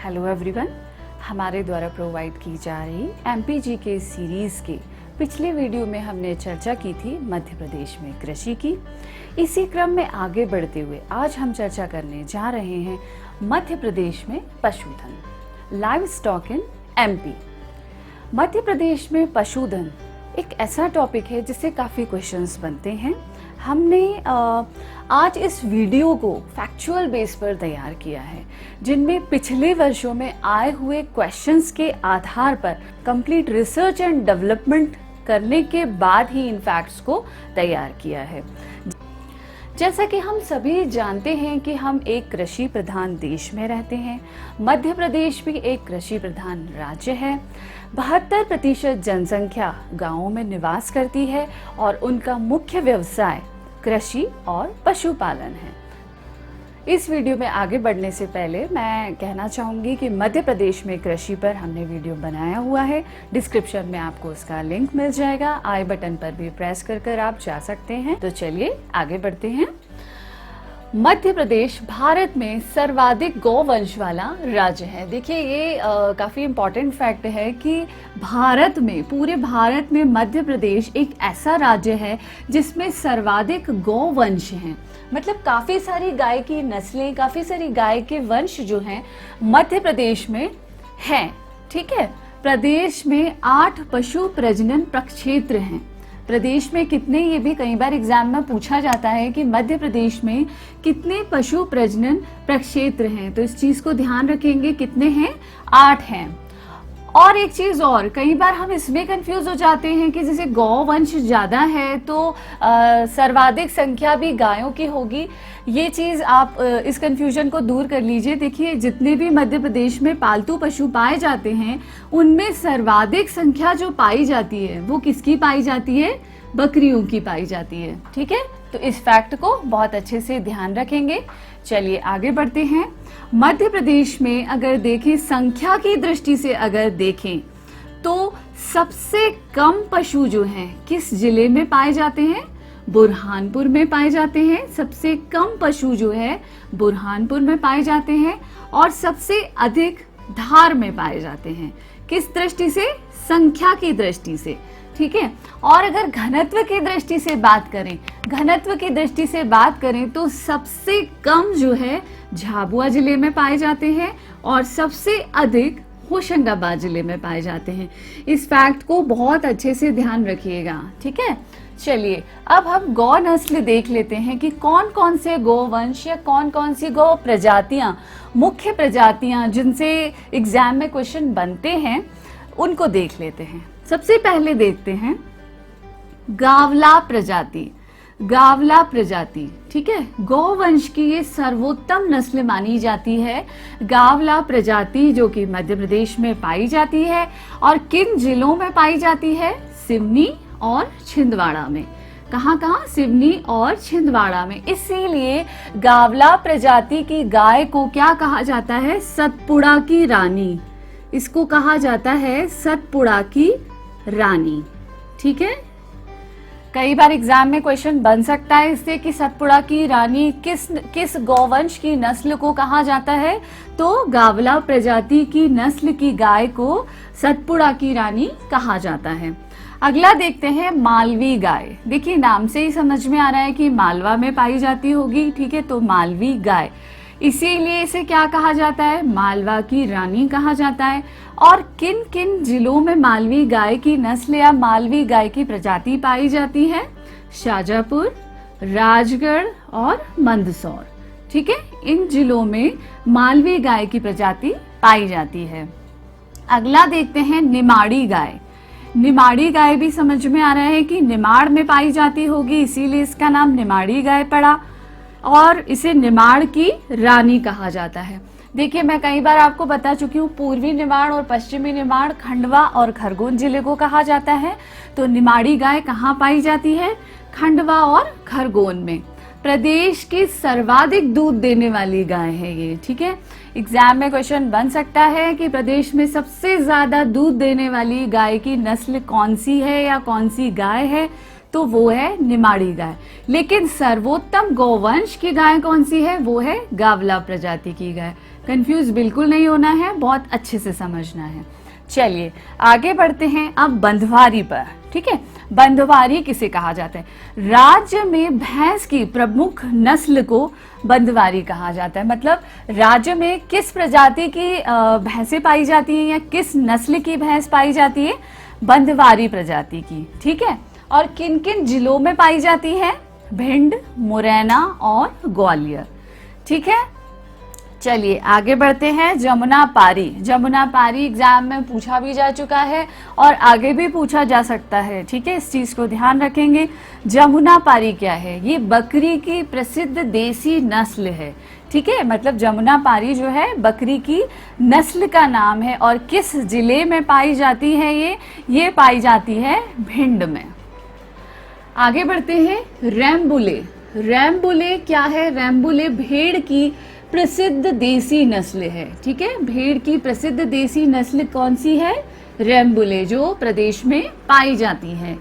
Hello everyone, हमारे द्वारा provide की जा रही एमपीजी के सीरीज़ के पिछले वीडियो में हमने चर्चा की थी मध्य प्रदेश में कृषि की। इसी क्रम में आगे बढ़ते हुए आज हम चर्चा करने जा रहे हैं मध्य प्रदेश में पशुधन, live stock in MP. Madhya Pradesh में पशुधन एक ऐसा टॉपिक है जिससे काफ़ी क्वेश्चंस बनते हैं। हमने आज इस वीडियो को फैक्चुअल बेस पर तैयार किया है, जिनमें पिछले वर्षों में आए हुए क्वेश्चंस के आधार पर कंप्लीट रिसर्च एंड डेवलपमेंट करने के बाद ही इन फैक्ट्स को तैयार किया है। जैसा कि हम सभी जानते हैं कि हम एक कृषि प्रधान देश में रहते हैं। मध्य प्रदेश भी एक कृषि प्रधान राज्य है। 72% जनसंख्या गांवों में निवास करती है और उनका मुख्य व्यवसाय कृषि और पशुपालन है। इस वीडियो में आगे बढ़ने से पहले मैं कहना चाहूँगी कि मध्य प्रदेश में कृषि पर हमने वीडियो बनाया हुआ है। डिस्क्रिप्शन में आपको उसका लिंक मिल जाएगा। आई बटन पर भी प्रेस कर आप जा सकते हैं। तो चलिए आगे बढ़ते हैं। मध्य प्रदेश भारत में सर्वाधिक गौवंश वाला राज्य है। देखिए ये काफ़ी इम्पॉर्टेंट फैक्ट है कि भारत में, पूरे भारत में मध्य प्रदेश एक ऐसा राज्य है जिसमें सर्वाधिक गौवंश हैं। मतलब काफ़ी सारी गाय की नस्लें, काफ़ी सारी गाय के वंश जो हैं मध्य प्रदेश में हैं। ठीक है, प्रदेश में 8 पशु प्रजनन प्रक्षेत्र हैं। प्रदेश में कितने, ये भी कई बार एग्जाम में पूछा जाता है कि मध्य प्रदेश में कितने पशु प्रजनन प्रक्षेत्र हैं, तो इस चीज को ध्यान रखेंगे। कितने हैं? 8 हैं। और एक चीज और, कई बार हम इसमें कंफ्यूज हो जाते हैं कि जैसे गौवंश ज्यादा है तो सर्वाधिक संख्या भी गायों की होगी। ये चीज आप इस कंफ्यूजन को दूर कर लीजिए। देखिए जितने भी मध्य प्रदेश में पालतू पशु पाए जाते हैं उनमें सर्वाधिक संख्या जो पाई जाती है वो किसकी पाई जाती है? बकरियों की पाई जाती है। ठीक है, तो इस फैक्ट को बहुत अच्छे से ध्यान रखेंगे। चलिए आगे बढ़ते हैं। मध्य प्रदेश में अगर देखें, संख्या की दृष्टि से अगर देखें तो सबसे कम पशु जो हैं किस जिले में पाए जाते हैं? बुरहानपुर में पाए जाते हैं। सबसे कम पशु जो है बुरहानपुर में पाए जाते हैं और सबसे अधिक धार में पाए जाते हैं। किस दृष्टि से? संख्या की दृष्टि से। ठीक है, और अगर घनत्व की दृष्टि से बात करें, घनत्व की दृष्टि से बात करें तो सबसे कम जो है झाबुआ जिले में पाए जाते हैं और सबसे अधिक होशंगाबाद जिले में पाए जाते हैं। इस फैक्ट को बहुत अच्छे से ध्यान रखिएगा। ठीक है, चलिए अब हम गौ नस्ल देख लेते हैं कि कौन कौन से गौवंश या कौन कौन सी गौ प्रजातियां, मुख्य प्रजातियां जिनसे एग्जाम में क्वेश्चन बनते हैं, उनको देख लेते हैं। सबसे पहले देखते हैं गावला प्रजाति। गावला प्रजाति, ठीक है, गौवंश की ये सर्वोत्तम नस्ल मानी जाती है। गावला प्रजाति जो कि मध्य प्रदेश में पाई जाती है और किन जिलों में पाई जाती है? सिवनी और छिंदवाड़ा में। कहाँ कहाँ? सिवनी और छिंदवाड़ा में। इसीलिए गावला प्रजाति की गाय को क्या कहा जाता है? सतपुड़ा की रानी। इसको कहा जाता है सतपुड़ा की रानी। ठीक है, कई बार एग्जाम में क्वेश्चन बन सकता है इससे कि सतपुड़ा की रानी किस गौवंश की नस्ल को कहा जाता है? तो गावला प्रजाति की नस्ल की गाय को सतपुड़ा की रानी कहा जाता है। अगला देखते हैं मालवी गाय। देखिए नाम से ही समझ में आ रहा है कि मालवा में पाई जाती होगी। ठीक है, तो मालवी गाय, इसीलिए इसे क्या कहा जाता है? मालवा की रानी कहा जाता है। और किन किन जिलों में मालवी गाय की नस्ल या मालवी गाय की प्रजाति पाई जाती है? शाजापुर, राजगढ़ और मंदसौर। ठीक है, इन जिलों में मालवी गाय की प्रजाति पाई जाती है। अगला देखते हैं निमाड़ी गाय। निमाड़ी गाय भी समझ में आ रहा है कि निमाड़ में पाई जाती होगी, इसीलिए इसका नाम निमाड़ी गाय पड़ा और इसे निमाड़ की रानी कहा जाता है। देखिए मैं कई बार आपको बता चुकी हूँ, पूर्वी निमाड़ और पश्चिमी निमाड़, खंडवा और खरगोन जिले को कहा जाता है। तो निमाड़ी गाय कहाँ पाई जाती है? खंडवा और खरगोन में। प्रदेश की सर्वाधिक दूध देने वाली गाय है ये। ठीक है, एग्जाम में क्वेश्चन बन सकता है कि प्रदेश में सबसे ज्यादा दूध देने वाली गाय की नस्ल कौन सी है या कौन सी गाय है? तो वो है निमाड़ी गाय। लेकिन सर्वोत्तम गौवंश की गाय कौन सी है? वो है गावला प्रजाति की गाय। कंफ्यूज बिल्कुल नहीं होना है, बहुत अच्छे से समझना है। चलिए आगे बढ़ते हैं अब बंधवारी पर। ठीक है, बंधवारी किसे कहा जाता है? राज्य में भैंस की प्रमुख नस्ल को बंधवारी कहा जाता है। मतलब राज्य में किस प्रजाति की भैंसें पाई जाती हैं या किस नस्ल की भैंस पाई जाती है? बंधवारी प्रजाति की। ठीक है, और किन किन जिलों में पाई जाती है? भिंड, मुरैना और ग्वालियर। ठीक है, चलिए आगे बढ़ते हैं। जमुना पारी। जमुना पारी एग्जाम में पूछा भी जा चुका है और आगे भी पूछा जा सकता है। ठीक है, इस चीज को ध्यान रखेंगे। जमुना पारी क्या है? ये बकरी की प्रसिद्ध देसी नस्ल है। ठीक है, मतलब जमुना पारी जो है बकरी की नस्ल का नाम है। और किस जिले में पाई जाती है? ये पाई जाती है भिंड में। आगे बढ़ते हैं। रैम्बुले। रैम्बुले क्या है? रैम्बुले भेड़ की प्रसिद्ध देसी नस्ल है। ठीक है, भेड़ की प्रसिद्ध देसी नस्ल कौन सी है? रैम्बुले, जो प्रदेश में पाई जाती है।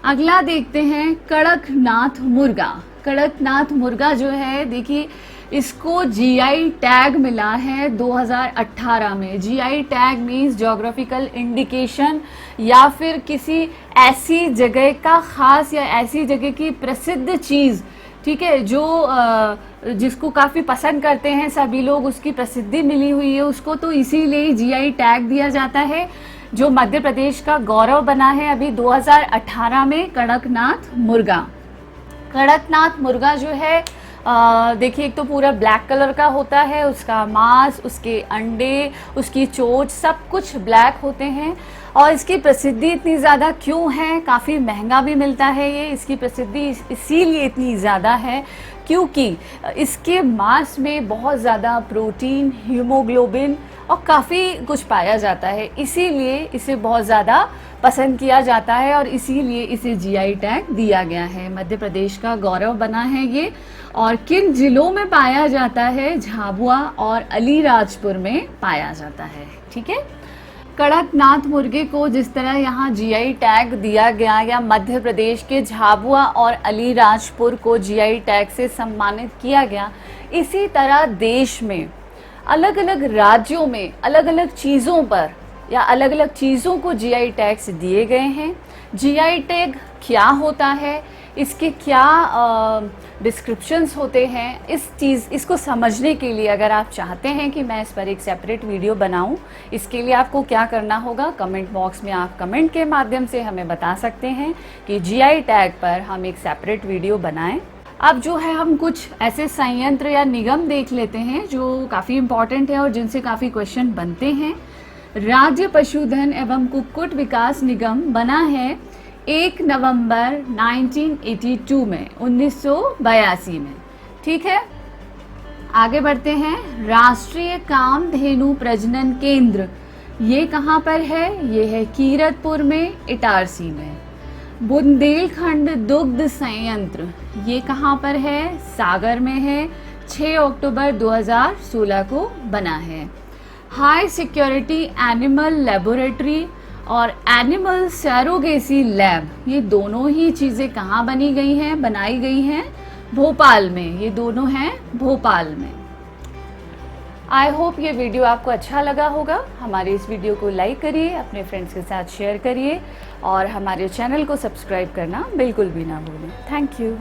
अगला देखते हैं कड़कनाथ मुर्गा। कड़कनाथ मुर्गा जो है, देखिए इसको जीआई टैग मिला है 2018 में। GI tag means geographical indication, या फिर किसी ऐसी जगह का खास या ऐसी जगह की प्रसिद्ध चीज, ठीक है, जो जिसको काफी पसंद करते हैं सभी लोग, उसकी प्रसिद्धि मिली हुई है उसको, तो इसीलिए जीआई टैग दिया जाता है, जो मध्य प्रदेश का गौरव बना है अभी 2018 में। कड़कनाथ मुर्गा। कड़कनाथ मुर्गा जो है, देखिए एक तो पूरा ब्लैक कलर का होता है, उसका मांस, उसके अंडे, उसकी चोंच सब कुछ ब्लैक होते हैं। और इसकी प्रसिद्धि इतनी ज़्यादा क्यों है? काफ़ी महंगा भी मिलता है ये। इसकी प्रसिद्धि इसीलिए इतनी ज़्यादा है क्योंकि इसके मांस में बहुत ज़्यादा प्रोटीन, हीमोग्लोबिन और काफ़ी कुछ पाया जाता है, इसीलिए इसे बहुत ज़्यादा पसंद किया जाता है और इसीलिए इसे जीआई टैग दिया गया है। मध्य प्रदेश का गौरव बना है ये। और किन जिलों में पाया जाता है? झाबुआ और अलीराजपुर में पाया जाता है। ठीक है, कड़कनाथ मुर्गे को जिस तरह यहाँ जीआई टैग दिया गया, या मध्य प्रदेश के झाबुआ और अलीराजपुर को जीआई टैग से सम्मानित किया गया, इसी तरह देश में अलग अलग राज्यों में अलग अलग चीज़ों पर या अलग अलग चीज़ों को जीआई टैग्स दिए गए हैं। जीआई टैग क्या होता है, इसके क्या डिस्क्रिप्शंस होते हैं, इसको समझने के लिए अगर आप चाहते हैं कि मैं इस पर एक सेपरेट वीडियो बनाऊं, इसके लिए आपको क्या करना होगा? कमेंट बॉक्स में आप कमेंट के माध्यम से हमें बता सकते हैं कि जीआई टैग पर हम एक सेपरेट वीडियो बनाएं। अब जो है हम कुछ ऐसे संयंत्र या निगम देख लेते हैं जो काफ़ी इम्पॉर्टेंट है और जिनसे काफ़ी क्वेश्चन बनते हैं। राज्य पशुधन एवं कुक्कुट विकास निगम बना है 1 नवंबर 1982 में, 1982 में। ठीक है, आगे बढ़ते हैं। राष्ट्रीय कामधेनु प्रजनन केंद्र, ये कहाँ पर है? ये है कीरतपुर में, इटारसी में। बुंदेलखंड दुग्ध संयंत्र, ये कहाँ पर है? सागर में है, 6 अक्टूबर 2016 को बना है। हाई सिक्योरिटी एनिमल लेबोरेटरी और एनिमल सैरोगेसी लैब, ये दोनों ही चीज़ें कहाँ बनाई गई हैं? भोपाल में। ये दोनों हैं भोपाल में। आई होप ये वीडियो आपको अच्छा लगा होगा। हमारे इस वीडियो को लाइक करिए, अपने फ्रेंड्स के साथ शेयर करिए और हमारे चैनल को सब्सक्राइब करना बिल्कुल भी ना भूलें। Thank you.